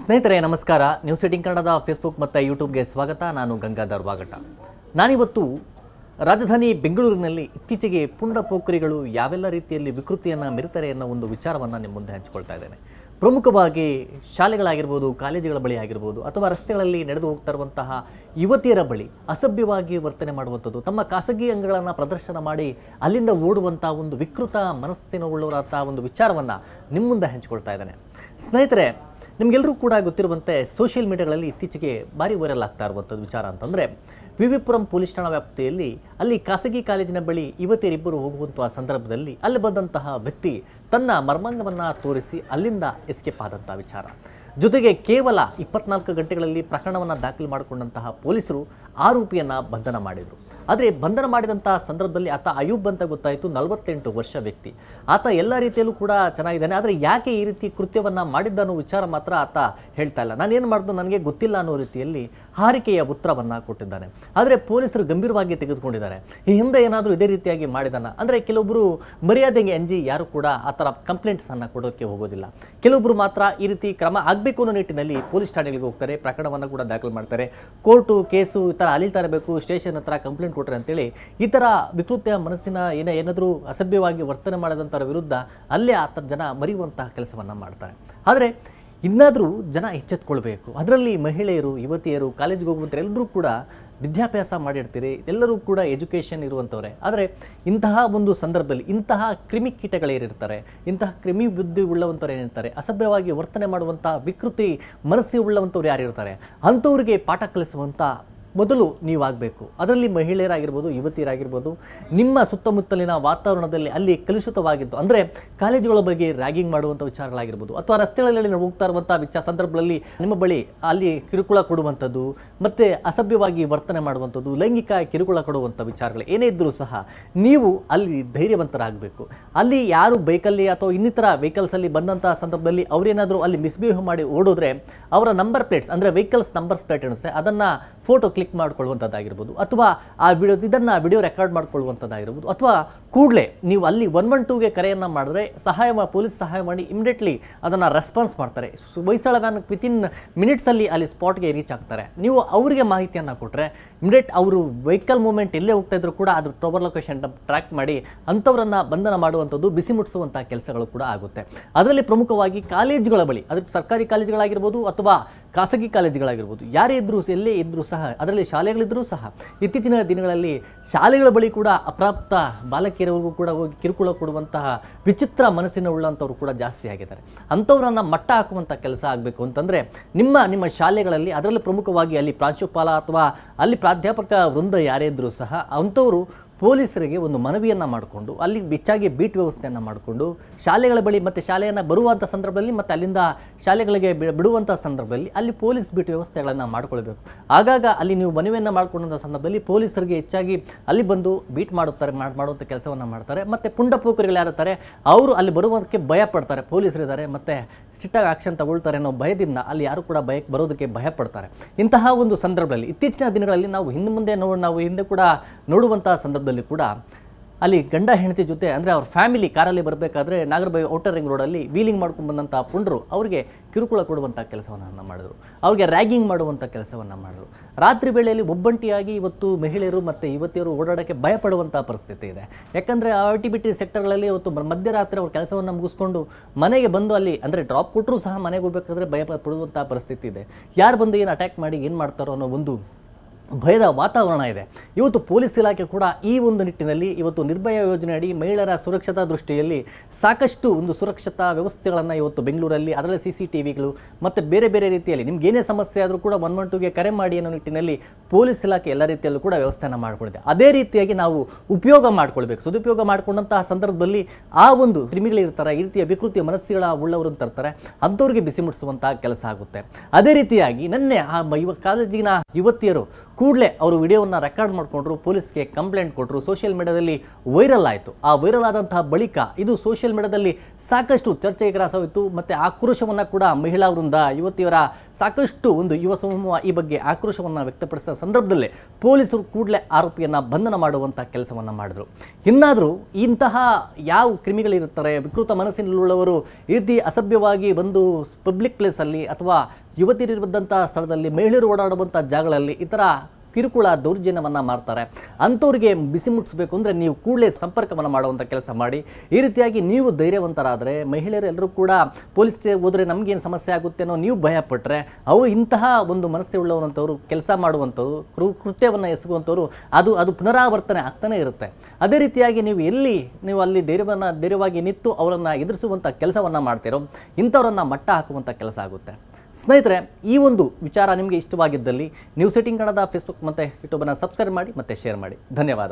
ಸ್ನೇಹಿತರೆ ನಮಸ್ಕಾರ. News eighteen ಕನ್ನಡದ ಫೇಸ್ಬುಕ್ ಮತ್ತು ಯೂಟ್ಯೂಬ್ಗೆ ಸ್ವಾಗತ. ನಾನು ಗಂಗಾಧರ್ ವಾಗಟ. ನಾನಿವತ್ತು ರಾಜಧಾನಿ ಬೆಂಗಳೂರಿನಲ್ಲಿ ಇತ್ತೀಚೆಗೆ ಪುಂಡ ಪೋಖರಿಗಳು ಯಾವೆಲ್ಲ ರೀತಿಯಲ್ಲಿ ವಿಕೃತಿಯನ್ನು ಮೆರೆತಾರೆ ಅನ್ನೋ ಒಂದು ವಿಚಾರವನ್ನು ನಿಮ್ಮ ಮುಂದೆ ಹಂಚಿಕೊಳ್ತಾ ಇದ್ದೇನೆ. ಪ್ರಮುಖವಾಗಿ ಶಾಲೆಗಳಾಗಿರ್ಬೋದು, ಕಾಲೇಜುಗಳ ಬಳಿ ಆಗಿರ್ಬೋದು, ಅಥವಾ ರಸ್ತೆಗಳಲ್ಲಿ ನಡೆದು ಹೋಗ್ತಾ ಇರುವಂತಹ ಯುವತಿಯರ ಬಳಿ ಅಸಭ್ಯವಾಗಿ ವರ್ತನೆ ಮಾಡುವಂಥದ್ದು, ತಮ್ಮ ಖಾಸಗಿ ಅಂಗಗಳನ್ನು ಪ್ರದರ್ಶನ ಮಾಡಿ ಅಲ್ಲಿಂದ ಓಡುವಂಥ ಒಂದು ವಿಕೃತ ಮನಸ್ಸಿನ ಉಳ್ಳವರಂಥ ಒಂದು ವಿಚಾರವನ್ನು ನಿಮ್ಮ ಮುಂದೆ ಹಂಚಿಕೊಳ್ತಾ ಇದ್ದೇನೆ. ಸ್ನೇಹಿತರೆ, ನಿಮಗೆಲ್ಲರೂ ಕೂಡ ಗೊತ್ತಿರುವಂತೆ ಸೋಷಿಯಲ್ ಮೀಡಿಯಾಗಳಲ್ಲಿ ಇತ್ತೀಚೆಗೆ ಭಾರಿ ವೈರಲ್ ಆಗ್ತಾ ಇರುವಂಥದ್ದು ವಿಚಾರ ಅಂತಂದರೆ, ವಿವಿಪುರಂ ಪೊಲೀಸ್ ಠಾಣಾ ವ್ಯಾಪ್ತಿಯಲ್ಲಿ ಅಲ್ಲಿ ಖಾಸಗಿ ಕಾಲೇಜಿನ ಬಳಿ ಯುವತಿಯರಿಬ್ಬರು ಹೋಗುವಂತಹ ಸಂದರ್ಭದಲ್ಲಿ ಅಲ್ಲಿ ಬಂದಂತಹ ವ್ಯಕ್ತಿ ತನ್ನ ಮರ್ಮಾಂಗವನ್ನು ತೋರಿಸಿ ಅಲ್ಲಿಂದ ಎಸ್ಕೇಪ್ ಆದಂಥ ವಿಚಾರ. ಜೊತೆಗೆ ಕೇವಲ 24 ಗಂಟೆಗಳಲ್ಲಿ ಪ್ರಕರಣವನ್ನು ದಾಖಲು ಮಾಡಿಕೊಂಡಂತಹ ಪೊಲೀಸರು ಆರೋಪಿಯನ್ನು ಬಂಧನ ಮಾಡಿದರು. ಆದರೆ ಬಂಧನ ಮಾಡಿದಂಥ ಸಂದರ್ಭದಲ್ಲಿ ಆತ ಅಯೂಬ್ ಅಂತ ಗೊತ್ತಾಯಿತು, 48 ವರ್ಷ ವ್ಯಕ್ತಿ. ಆತ ಎಲ್ಲ ರೀತಿಯಲ್ಲೂ ಕೂಡ ಚೆನ್ನಾಗಿದ್ದಾನೆ. ಆದರೆ ಯಾಕೆ ಈ ರೀತಿ ಕೃತ್ಯವನ್ನು ಮಾಡಿದ್ದ ಅನ್ನೋ ವಿಚಾರ ಮಾತ್ರ ಆತ ಹೇಳ್ತಾ ಇಲ್ಲ. ನಾನೇನು ಮಾಡಿದ್ದು ನನಗೆ ಗೊತ್ತಿಲ್ಲ ಅನ್ನೋ ರೀತಿಯಲ್ಲಿ ಹಾರಿಕೆಯ ಉತ್ತರವನ್ನು ಕೊಟ್ಟಿದ್ದಾನೆ. ಆದರೆ ಪೊಲೀಸರು ಗಂಭೀರವಾಗಿ ತೆಗೆದುಕೊಂಡಿದ್ದಾರೆ. ಈ ಹಿಂದೆ ಏನಾದರೂ ಇದೇ ರೀತಿಯಾಗಿ ಮಾಡಿದಾನ ಅಂದರೆ ಕೆಲವೊಬ್ಬರು ಮರ್ಯಾದೆಗೆ ಅಂಜಿ ಯಾರು ಕೂಡ ಆ ಥರ ಕಂಪ್ಲೇಂಟ್ಸನ್ನು ಕೊಡೋಕ್ಕೆ ಹೋಗೋದಿಲ್ಲ. ಕೆಲವೊಬ್ಬರು ಮಾತ್ರ ಈ ರೀತಿ ಕ್ರಮ ಆಗಬೇಕು ಅನ್ನೋ ನಿಟ್ಟಿನಲ್ಲಿ ಪೊಲೀಸ್ ಠಾಣೆಗಳಿಗೆ ಹೋಗ್ತಾರೆ, ಪ್ರಕರಣವನ್ನು ಕೂಡ ದಾಖಲು ಮಾಡ್ತಾರೆ, ಕೋರ್ಟು ಕೇಸು ಈ ಥರ ಅಲಿತಾ ಇರಬೇಕು, ಸ್ಟೇಷನ್ ಹತ್ರ ಕಂಪ್ಲೇಂಟ್ ಕೊಟ್ಟರೆ ಅಂತೇಳಿ ಈ ಥರ ವಿಕೃತ ಮನಸ್ಸಿನ ಏನಾದರೂ ಅಸಭ್ಯವಾಗಿ ವರ್ತನೆ ಮಾಡಿದಂಥವ್ರ ವಿರುದ್ಧ ಅಲ್ಲೇ ಜನ ಮರೆಯುವಂತಹ ಕೆಲಸವನ್ನು ಮಾಡ್ತಾರೆ. ಆದರೆ ಇನ್ನಾದರೂ ಜನ ಎಚ್ಚೆತ್ತುಕೊಳ್ಬೇಕು. ಅದರಲ್ಲಿ ಮಹಿಳೆಯರು, ಯುವತಿಯರು, ಕಾಲೇಜಿಗೆ ಹೋಗುವಂಥ ಎಲ್ಲರೂ ಕೂಡ ವಿದ್ಯಾಭ್ಯಾಸ ಮಾಡಿರ್ತೀರಿ, ಎಲ್ಲರೂ ಕೂಡ ಎಜುಕೇಷನ್ ಇರುವಂಥವ್ರೆ. ಆದರೆ ಇಂತಹ ಒಂದು ಸಂದರ್ಭದಲ್ಲಿ ಇಂತಹ ಕ್ರಿಮಿಕೀಟಗಳೇನಿರ್ತಾರೆ, ಇಂತಹ ಕ್ರಿಮಿ ಬುದ್ಧಿ ಉಳ್ಳವಂಥವ್ರು ಏನಿರ್ತಾರೆ, ಅಸಭ್ಯವಾಗಿ ವರ್ತನೆ ಮಾಡುವಂಥ ವಿಕೃತಿ ಮನಸ್ಸಿ ಉಳ್ಳವಂಥವ್ರು ಯಾರಿರ್ತಾರೆ, ಅಂಥವ್ರಿಗೆ ಪಾಠ ಕಲಿಸುವಂಥ ಮೊದಲು ನೀವಾಗಬೇಕು. ಅದರಲ್ಲಿ ಮಹಿಳೆಯರಾಗಿರ್ಬೋದು, ಯುವತಿಯರಾಗಿರ್ಬೋದು, ನಿಮ್ಮ ಸುತ್ತಮುತ್ತಲಿನ ವಾತಾವರಣದಲ್ಲಿ ಅಲ್ಲಿ ಕಲುಷಿತವಾಗಿದ್ದು ಅಂದರೆ ಕಾಲೇಜುಗಳ ಬಗ್ಗೆ ರ್ಯಾಗಿಂಗ್ ಮಾಡುವಂಥ ವಿಚಾರಗಳಾಗಿರ್ಬೋದು, ಅಥವಾ ರಸ್ತೆಗಳಲ್ಲಿ ಹೋಗ್ತಾ ಇರುವಂಥ ಸಂದರ್ಭದಲ್ಲಿ ನಿಮ್ಮ ಬಳಿ ಅಲ್ಲಿ ಕಿರುಕುಳ ಕೊಡುವಂಥದ್ದು, ಮತ್ತು ಅಸಭ್ಯವಾಗಿ ವರ್ತನೆ ಮಾಡುವಂಥದ್ದು, ಲೈಂಗಿಕ ಕಿರುಕುಳ ಕೊಡುವಂಥ ವಿಚಾರಗಳು ಏನೇ ಇದ್ದರೂ ಸಹ ನೀವು ಅಲ್ಲಿ ಧೈರ್ಯವಂತರಾಗಬೇಕು. ಅಲ್ಲಿ ಯಾರು ಬೈಕಲ್ಲಿ ಅಥವಾ ಇನ್ನಿತರ ವೆಹಿಕಲ್ಸಲ್ಲಿ ಬಂದಂಥ ಸಂದರ್ಭದಲ್ಲಿ ಅವರೇನಾದರೂ ಅಲ್ಲಿ ಮಿಸ್ಬಿಹೇವ್ ಮಾಡಿ ಓಡೋದ್ರೆ ಅವರ ನಂಬರ್ ಪ್ಲೇಟ್ಸ್ ಅಂದರೆ ವೆಹಿಕಲ್ಸ್ ನಂಬರ್ಸ್ ಪ್ಲೇಟ್ ಇರುತ್ತೆ, ಅದನ್ನು ಫೋಟೋ ಕ್ಲಿಕ್ ಮಾಡ್ಕೊಳ್ಳುವಂಥದ್ದಾಗಿರ್ಬೋದು, ಅಥವಾ ಆ ವಿಡಿಯೋ ರೆಕಾರ್ಡ್ ಮಾಡ್ಕೊಳ್ಳುವಂಥದ್ದಾಗಿರ್ಬೋದು, ಅಥವಾ ಕೂಡಲೇ ನೀವು ಅಲ್ಲಿ 112ಗೆ ಕರೆಯನ್ನು ಮಾಡಿದ್ರೆ ಪೊಲೀಸ್ ಸಹಾಯ ಮಾಡಿ ಇಮಿಡಿಯೇಟ್ಲಿ ಅದನ್ನು ರೆಸ್ಪಾನ್ಸ್ ಮಾಡ್ತಾರೆ. ಹೊಯ್ಸಳ ವ್ಯಾನ್ ವಿತಿನ್ ಮಿನಿಟ್ಸಲ್ಲಿ ಅಲ್ಲಿ ಸ್ಪಾಟ್ಗೆ ರೀಚ್ ಆಗ್ತಾರೆ. ನೀವು ಅವರಿಗೆ ಮಾಹಿತಿಯನ್ನು ಕೊಟ್ಟರೆ ಇಮಿಡಿಯೇಟ್ ಅವರು ವೆಹಿಕಲ್ ಮೂವ್ಮೆಂಟ್ ಎಲ್ಲೇ ಹೋಗ್ತಾ ಇದ್ರು ಕೂಡ ಅದು ಟ್ರಬಲ್ ಲೊಕೇಶನ್ ಟ್ರ್ಯಾಕ್ ಮಾಡಿ ಅಂಥವರನ್ನು ಬಂಧನ ಮಾಡುವಂಥದ್ದು, ಬಿಸಿ ಮುಟ್ಟಿಸುವಂಥ ಕೆಲಸಗಳು ಕೂಡ ಆಗುತ್ತೆ. ಅದರಲ್ಲಿ ಪ್ರಮುಖವಾಗಿ ಕಾಲೇಜುಗಳ ಬಳಿ, ಅದಕ್ಕೆ ಸರ್ಕಾರಿ ಕಾಲೇಜುಗಳಾಗಿರ್ಬೋದು ಅಥವಾ ಖಾಸಗಿ ಕಾಲೇಜುಗಳಾಗಿರ್ಬೋದು, ಯಾರೇ ಇದ್ದರೂ ಎಲ್ಲೇ ಇದ್ದರೂ ಸಹ, ಅದರಲ್ಲಿ ಶಾಲೆಗಳಿದ್ದರೂ ಸಹ ಇತ್ತೀಚಿನ ದಿನಗಳಲ್ಲಿ ಶಾಲೆಗಳ ಬಳಿ ಕೂಡ ಅಪ್ರಾಪ್ತ ಬಾಲಕಿಯರವರೆಗೂ ಕೂಡ ಹೋಗಿ ಕಿರುಕುಳ ಕೊಡುವಂತಹ ವಿಚಿತ್ರ ಮನಸ್ಸಿನ ಉಳ್ಳಂಥವ್ರು ಕೂಡ ಜಾಸ್ತಿ ಆಗಿದ್ದಾರೆ. ಅಂಥವ್ರನ್ನು ಮಟ್ಟ ಹಾಕುವಂಥ ಕೆಲಸ ಆಗಬೇಕು ಅಂತಂದರೆ ನಿಮ್ಮ ಶಾಲೆಗಳಲ್ಲಿ, ಅದರಲ್ಲೂ ಪ್ರಮುಖವಾಗಿ ಅಲ್ಲಿ ಪ್ರಾಂಶುಪಾಲ ಅಥವಾ ಅಲ್ಲಿ ಪ್ರಾಧ್ಯಾಪಕ ವೃಂದ ಯಾರೇ ಇದ್ದರೂ ಸಹ ಅಂಥವರು ಪೊಲೀಸರಿಗೆ ಒಂದು ಮನವಿಯನ್ನು ಮಾಡಿಕೊಂಡು ಅಲ್ಲಿ ಹೆಚ್ಚಾಗಿ ಬೀಟ್ ವ್ಯವಸ್ಥೆಯನ್ನು ಮಾಡಿಕೊಂಡು ಶಾಲೆಗಳ ಬಳಿ ಮತ್ತು ಶಾಲೆಯನ್ನು ಬರುವಂಥ ಸಂದರ್ಭದಲ್ಲಿ ಮತ್ತು ಅಲ್ಲಿಂದ ಶಾಲೆಗಳಿಗೆ ಬಿಡುವಂಥ ಸಂದರ್ಭದಲ್ಲಿ ಅಲ್ಲಿ ಪೊಲೀಸ್ ಬೀಟ್ ವ್ಯವಸ್ಥೆಗಳನ್ನು ಮಾಡಿಕೊಳ್ಬೇಕು. ಆಗಾಗ ಅಲ್ಲಿ ನೀವು ಮನವಿಯನ್ನು ಮಾಡಿಕೊಂಡಂಥ ಸಂದರ್ಭದಲ್ಲಿ ಪೊಲೀಸರಿಗೆ ಹೆಚ್ಚಾಗಿ ಅಲ್ಲಿ ಬಂದು ಬೀಟ್ ಮಾಡುವಂಥ ಕೆಲಸವನ್ನು ಮಾಡ್ತಾರೆ. ಮತ್ತು ಪುಂಡ ಪೋಖರಿಗಳು ಯಾರಿರ್ತಾರೆ ಅವರು ಅಲ್ಲಿ ಬರುವುದಕ್ಕೆ ಭಯ ಪಡ್ತಾರೆ. ಪೊಲೀಸರಿದ್ದಾರೆ ಮತ್ತು ಸ್ಟ್ರಿಕ್ಟಾಗಿ ಆಕ್ಷನ್ ತಗೊಳ್ತಾರೆ ಅನ್ನೋ ಭಯದಿಂದ ಅಲ್ಲಿ ಯಾರು ಕೂಡ ಬರೋದಕ್ಕೆ ಭಯ ಪಡ್ತಾರೆ. ಇಂತಹ ಒಂದು ಸಂದರ್ಭದಲ್ಲಿ ಇತ್ತೀಚಿನ ದಿನಗಳಲ್ಲಿ ನಾವು ಹಿಂದೆ ಕೂಡ ನೋಡುವಂಥ ಸಂದರ್ಭದಲ್ಲಿ ಕೂಡ ಅಲ್ಲಿ ಗಂಡ ಹೆಂಡತಿ ಜೊತೆ ಅಂದರೆ ಅವ್ರ ಫ್ಯಾಮಿಲಿ ಕಾರಲ್ಲಿ ಬರಬೇಕಾದ್ರೆ ನಾಗರಬಾವಿ ಔಟರ್ ರಿಂಗ್ ರೋಡಲ್ಲಿ ವೀಲಿಂಗ್ ಮಾಡ್ಕೊಂಡು ಬಂದಂಥ ಪುಂಡರು ಅವರಿಗೆ ಕಿರುಕುಳ ಕೊಡುವಂಥ ಕೆಲಸವನ್ನು ಮಾಡಿದ್ರು, ಅವ್ರಿಗೆ ರ್ಯಾಗಿಂಗ್ ಮಾಡುವಂಥ ಕೆಲಸವನ್ನು ಮಾಡಿದ್ರು. ರಾತ್ರಿ ವೇಳೆಯಲ್ಲಿ ಒಬ್ಬಂಟಿಯಾಗಿ ಇವತ್ತು ಮಹಿಳೆಯರು ಮತ್ತು ಯುವತಿಯರು ಓಡಾಡೋಕ್ಕೆ ಭಯಪಡುವಂಥ ಪರಿಸ್ಥಿತಿ ಇದೆ. ಯಾಕಂದರೆ ITBT ಸೆಕ್ಟರ್ಗಳಲ್ಲಿ ಇವತ್ತು ಮಧ್ಯರಾತ್ರಿ ಅವ್ರ ಕೆಲಸವನ್ನು ಮುಗಿಸ್ಕೊಂಡು ಮನೆಗೆ ಬಂದು ಅಲ್ಲಿ ಅಂದರೆ ಡ್ರಾಪ್ ಕೊಟ್ಟರೂ ಸಹ ಮನೆಗೆ ಹೋಗಬೇಕಾದ್ರೆ ಭಯ ಪಡುವಂಥ ಪರಿಸ್ಥಿತಿ ಇದೆ. ಯಾರು ಬಂದು ಏನು ಅಟ್ಯಾಕ್ ಮಾಡಿ ಏನು ಮಾಡ್ತಾರೋ ಅನ್ನೋ ಒಂದು ಭಯದ ವಾತಾವರಣ ಇದೆ. ಇವತ್ತು ಪೊಲೀಸ್ ಇಲಾಖೆ ಕೂಡ ಈ ಒಂದು ನಿಟ್ಟಿನಲ್ಲಿ ಇವತ್ತು ನಿರ್ಭಯ ಯೋಜನೆ ಅಡಿ ಮಹಿಳೆಯರ ಸುರಕ್ಷತಾ ದೃಷ್ಟಿಯಲ್ಲಿ ಸಾಕಷ್ಟು ಒಂದು ಸುರಕ್ಷತಾ ವ್ಯವಸ್ಥೆಗಳನ್ನು ಇವತ್ತು ಬೆಂಗಳೂರಲ್ಲಿ, ಅದರಲ್ಲಿ CCTVಗಳು ಮತ್ತು ಬೇರೆ ಬೇರೆ ರೀತಿಯಲ್ಲಿ ನಿಮ್ಗೇನೇ ಸಮಸ್ಯೆ ಆದರೂ ಕೂಡ 112ಗೆ ಕರೆ ಮಾಡಿ ಅನ್ನೋ ನಿಟ್ಟಿನಲ್ಲಿ ಪೊಲೀಸ್ ಇಲಾಖೆ ಎಲ್ಲ ರೀತಿಯಲ್ಲೂ ಕೂಡ ವ್ಯವಸ್ಥೆಯನ್ನು ಮಾಡಿಕೊಂಡಿದೆ. ಅದೇ ರೀತಿಯಾಗಿ ನಾವು ಉಪಯೋಗ ಮಾಡ್ಕೊಳ್ಬೇಕು. ಸದುಪಯೋಗ ಮಾಡಿಕೊಂಡಂತಹ ಸಂದರ್ಭದಲ್ಲಿ ಆ ಒಂದು ಕ್ರಿಮಿಗಳಿರ್ತಾರೆ, ಈ ರೀತಿಯ ವಿಕೃತಿಯ ಮನಸ್ಸುಗಳ ಉಳ್ಳವರು ತರ್ತಾರೆ, ಅಂಥವ್ರಿಗೆ ಬಿಸಿ ಮುಟ್ಟಿಸುವಂತಹ ಕೆಲಸ ಆಗುತ್ತೆ. ಅದೇ ರೀತಿಯಾಗಿ ನಿನ್ನೆ ಆ ಕಾಲೇಜಿನ ಯುವತಿಯರು ಕೂಡಲೇ ಅವರು ವಿಡಿಯೋವನ್ನು ರೆಕಾರ್ಡ್ ಮಾಡಿಕೊಂಡ್ರು, ಪೊಲೀಸ್ಗೆ ಕಂಪ್ಲೇಂಟ್ ಕೊಟ್ಟರು, ಸೋಷಿಯಲ್ ಮೀಡಿಯಾದಲ್ಲಿ ವೈರಲ್ ಆಯಿತು. ಆ ವೈರಲ್ ಆದಂತಹ ಬಳಿಕ ಇದು ಸೋಷಿಯಲ್ ಮೀಡಿಯಾದಲ್ಲಿ ಸಾಕಷ್ಟು ಚರ್ಚೆಗೆ ಗ್ರಾಸವಾಯಿತು ಮತ್ತು ಆಕ್ರೋಶವನ್ನು ಕೂಡ ಮಹಿಳಾ ವೃಂದ, ಯುವತಿಯರ ಸಾಕಷ್ಟು ಒಂದು ಯುವ ಸಮೂಹ ಈ ಬಗ್ಗೆ ಆಕ್ರೋಶವನ್ನು ವ್ಯಕ್ತಪಡಿಸಿದ ಸಂದರ್ಭದಲ್ಲೇ ಪೊಲೀಸರು ಕೂಡಲೇ ಆರೋಪಿಯನ್ನು ಬಂಧನ ಮಾಡುವಂಥ ಕೆಲಸವನ್ನು ಮಾಡಿದ್ರು. ಇನ್ನಾದರೂ ಇಂತಹ ಯಾವ ಕ್ರಿಮಿಗಳಿರ್ತಾರೆ, ವಿಕೃತ ಮನಸ್ಸಿನಲ್ಲುಳ್ಳವರು ಈ ರೀತಿ ಅಸಭ್ಯವಾಗಿ ಬಂದು ಪಬ್ಲಿಕ್ ಪ್ಲೇಸಲ್ಲಿ ಅಥವಾ ಯುವತಿಯರಿರುವಂಥ ಸ್ಥಳದಲ್ಲಿ, ಮಹಿಳೆಯರು ಓಡಾಡುವಂಥ ಜಾಗಗಳಲ್ಲಿ ಈ ಥರ ಕಿರುಕುಳ ದೌರ್ಜನ್ಯವನ್ನು ಮಾಡ್ತಾರೆ. ಅಂಥವ್ರಿಗೆ ಬಿಸಿ ಮುಟ್ಟಿಸ್ಬೇಕು ಅಂದರೆ ನೀವು ಕೂಡಲೇ ಸಂಪರ್ಕವನ್ನು ಮಾಡುವಂಥ ಕೆಲಸ ಮಾಡಿ. ಈ ರೀತಿಯಾಗಿ ನೀವು ಧೈರ್ಯವಂತರಾದರೆ, ಮಹಿಳೆಯರೆಲ್ಲರೂ ಕೂಡ ಪೊಲೀಸ್ ಸ್ಟೇಷನ್ಗೆ ಹೋದರೆ ನಮಗೇನು ಸಮಸ್ಯೆ ಆಗುತ್ತೆ ಅನ್ನೋ ನೀವು ಭಯಪಟ್ಟರೆ, ಅವು ಇಂತಹ ಒಂದು ಮನಸ್ಸು ಉಳ್ಳವಂಥವ್ರು ಕೆಲಸ ಮಾಡುವಂಥವ್ರು, ಕೃತ್ಯವನ್ನು ಎಸಗುವಂಥವ್ರು ಅದು ಪುನರಾವರ್ತನೆ ಆಗ್ತಾನೆ ಇರುತ್ತೆ. ಅದೇ ರೀತಿಯಾಗಿ ನೀವು ಅಲ್ಲಿ ಧೈರ್ಯವಾಗಿ ನಿಂತು ಅವರನ್ನು ಎದುರಿಸುವಂಥ ಕೆಲಸವನ್ನು ಮಾಡ್ತಿರೋ, ಇಂಥವರನ್ನು ಮಟ್ಟ ಹಾಕುವಂಥ ಕೆಲಸ ಆಗುತ್ತೆ. ಸ್ನೇಹಿತರೆ, ಈ ಒಂದು ವಿಚಾರ ನಿಮಗೆ ಇಷ್ಟವಾಗಿದ್ದಲ್ಲಿ ನ್ಯೂಸ್ 18 ಕನ್ನಡ ಫೇಸ್ಬುಕ್ ಮತ್ತು ಯೂಟ್ಯೂಬನ್ನು ಸಬ್ಸ್ಕ್ರೈಬ್ ಮಾಡಿ ಮತ್ತು ಶೇರ್ ಮಾಡಿ. ಧನ್ಯವಾದ.